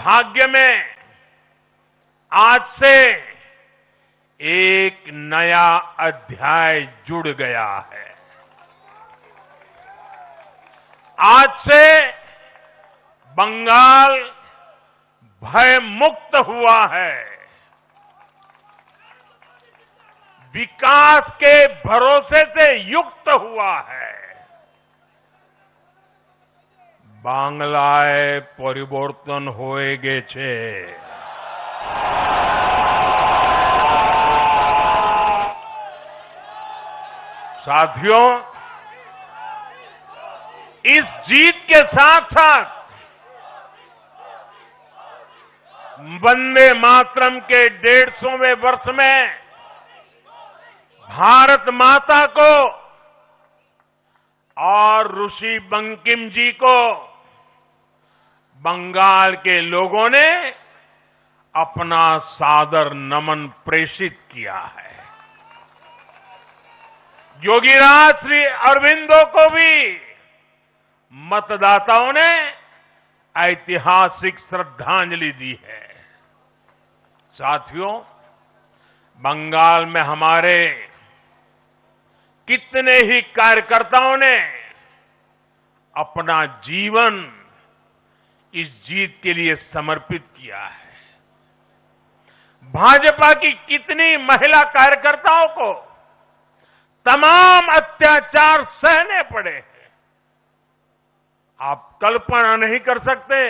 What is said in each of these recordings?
भाग्य में आज से एक नया अध्याय जुड़ गया है। आज से बंगाल भय मुक्त हुआ है। विकास के भरोसे से युक्त हुआ है। बांग्लाए परिवर्तन होए गेछे। साथियों, इस जीत के साथ साथ वंदे मातरम के 150वें वर्ष में भारत माता को और ऋषि बंकिम जी को बंगाल के लोगों ने अपना सादर नमन प्रेषित किया है। योगीराज श्री अरविंदो को भी मतदाताओं ने ऐतिहासिक श्रद्धांजलि दी है। साथियों, बंगाल में हमारे कितने ही कार्यकर्ताओं ने अपना जीवन इस जीत के लिए समर्पित किया है। भाजपा की कितनी महिला कार्यकर्ताओं को तमाम अत्याचार सहने पड़े हैं। आप कल्पना नहीं कर सकते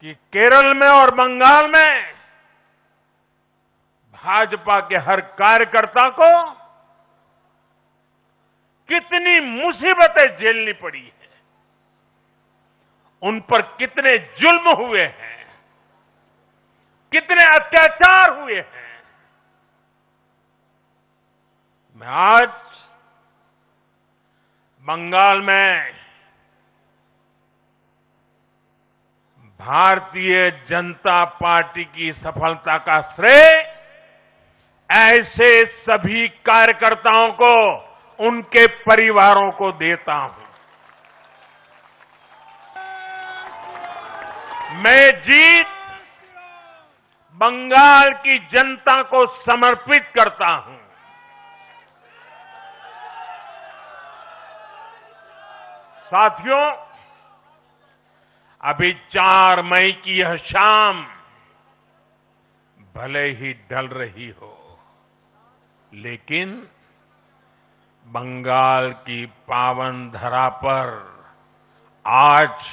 कि केरल में और बंगाल में भाजपा के हर कार्यकर्ता को कितनी मुसीबतें झेलनी पड़ी है, उन पर कितने जुल्म हुए हैं, कितने अत्याचार हुए हैं। मैं आज बंगाल में भारतीय जनता पार्टी की सफलता का श्रेय ऐसे सभी कार्यकर्ताओं को, उनके परिवारों को देता हूं। मैं जीत बंगाल की जनता को समर्पित करता हूं। साथियों, अभी 4 मई की यह शाम भले ही ढल रही हो, लेकिन बंगाल की पावन धरा पर आज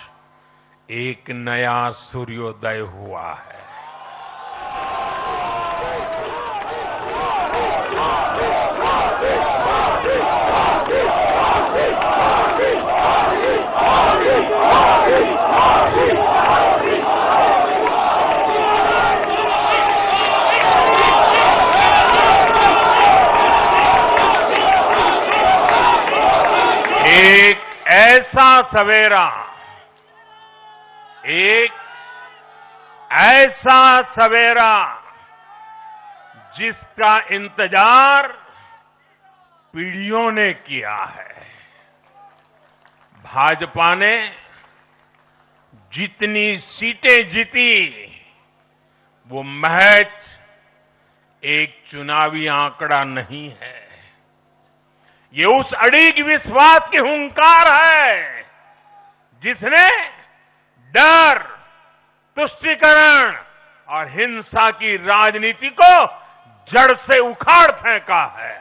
एक नया सूर्योदय हुआ है। एक ऐसा सवेरा, एक ऐसा सवेरा जिसका इंतजार पीढ़ियों ने किया है। भाजपा ने जितनी सीटें जीती वो महज एक चुनावी आंकड़ा नहीं है। ये उस अड़िग विश्वास की हुंकार है जिसने डर, तुष्टीकरण और हिंसा की राजनीति को जड़ से उखाड़ फेंका है।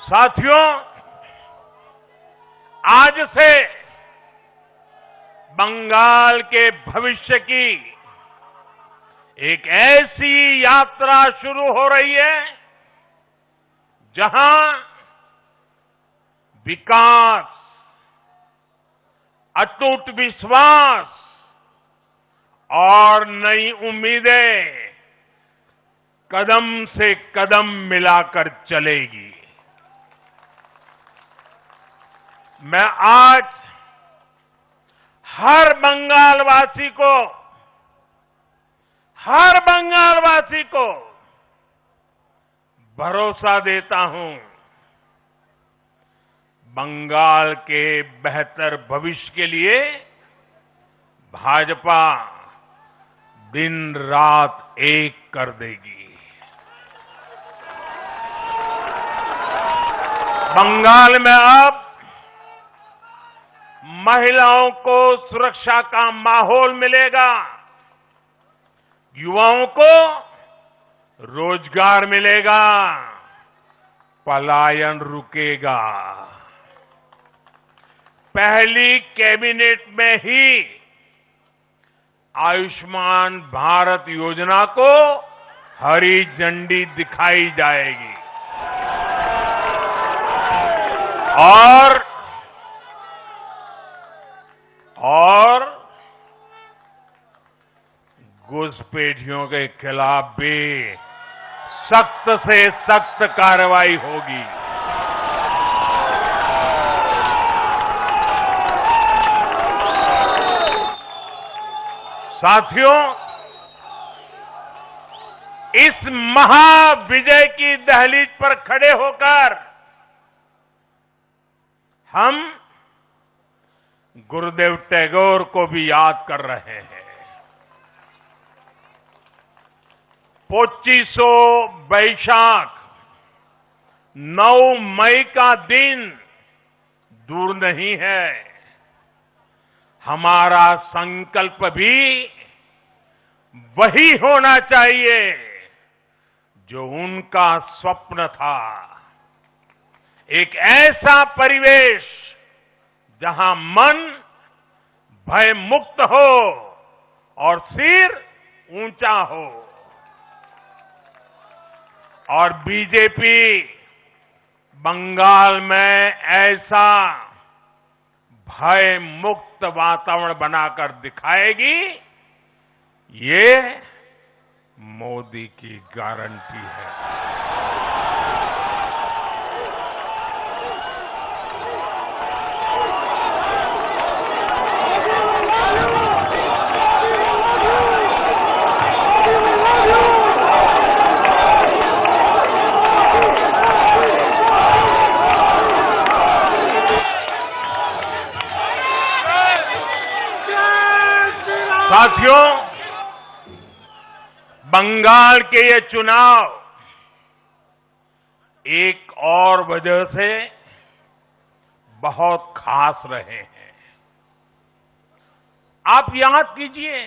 साथियों, आज से बंगाल के भविष्य की एक ऐसी यात्रा शुरू हो रही है जहां विकास, अटूट विश्वास और नई उम्मीदें कदम से कदम मिलाकर चलेगी। मैं आज हर बंगालवासी को भरोसा देता हूं, बंगाल के बेहतर भविष्य के लिए भाजपा दिन रात एक कर देगी। बंगाल में अब महिलाओं को सुरक्षा का माहौल मिलेगा, युवाओं को रोजगार मिलेगा, पलायन रुकेगा। पहली कैबिनेट में ही आयुष्मान भारत योजना को हरी झंडी दिखाई जाएगी और घुसपैठियों के खिलाफ भी सख्त से सख्त कार्रवाई होगी। साथियों, इस महाविजय की दहलीज पर खड़े होकर हम गुरुदेव टैगोर को भी याद कर रहे हैं। 25 बैशाख 9 मई का दिन दूर नहीं है। हमारा संकल्प भी वही होना चाहिए जो उनका स्वप्न था। एक ऐसा परिवेश जहां मन भय मुक्त हो और सिर ऊंचा हो। और बीजेपी बंगाल में ऐसा भय मुक्त वातावरण बनाकर दिखाएगी, ये मोदी की गारंटी है। साथियों, बंगाल के ये चुनाव एक और वजह से बहुत खास रहे हैं। आप याद कीजिए,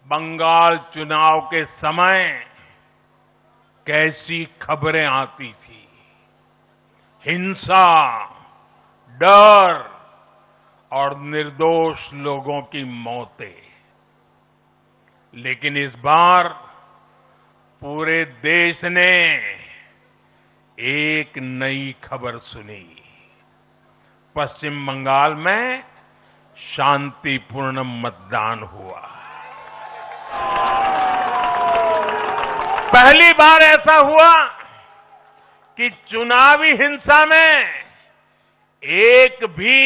बंगाल चुनाव के समय कैसी खबरें आती थी। हिंसा, डर और निर्दोष लोगों की मौतें। लेकिन इस बार पूरे देश ने एक नई खबर सुनी। पश्चिम बंगाल में शांतिपूर्ण मतदान हुआ। पहली बार ऐसा हुआ कि चुनावी हिंसा में एक भी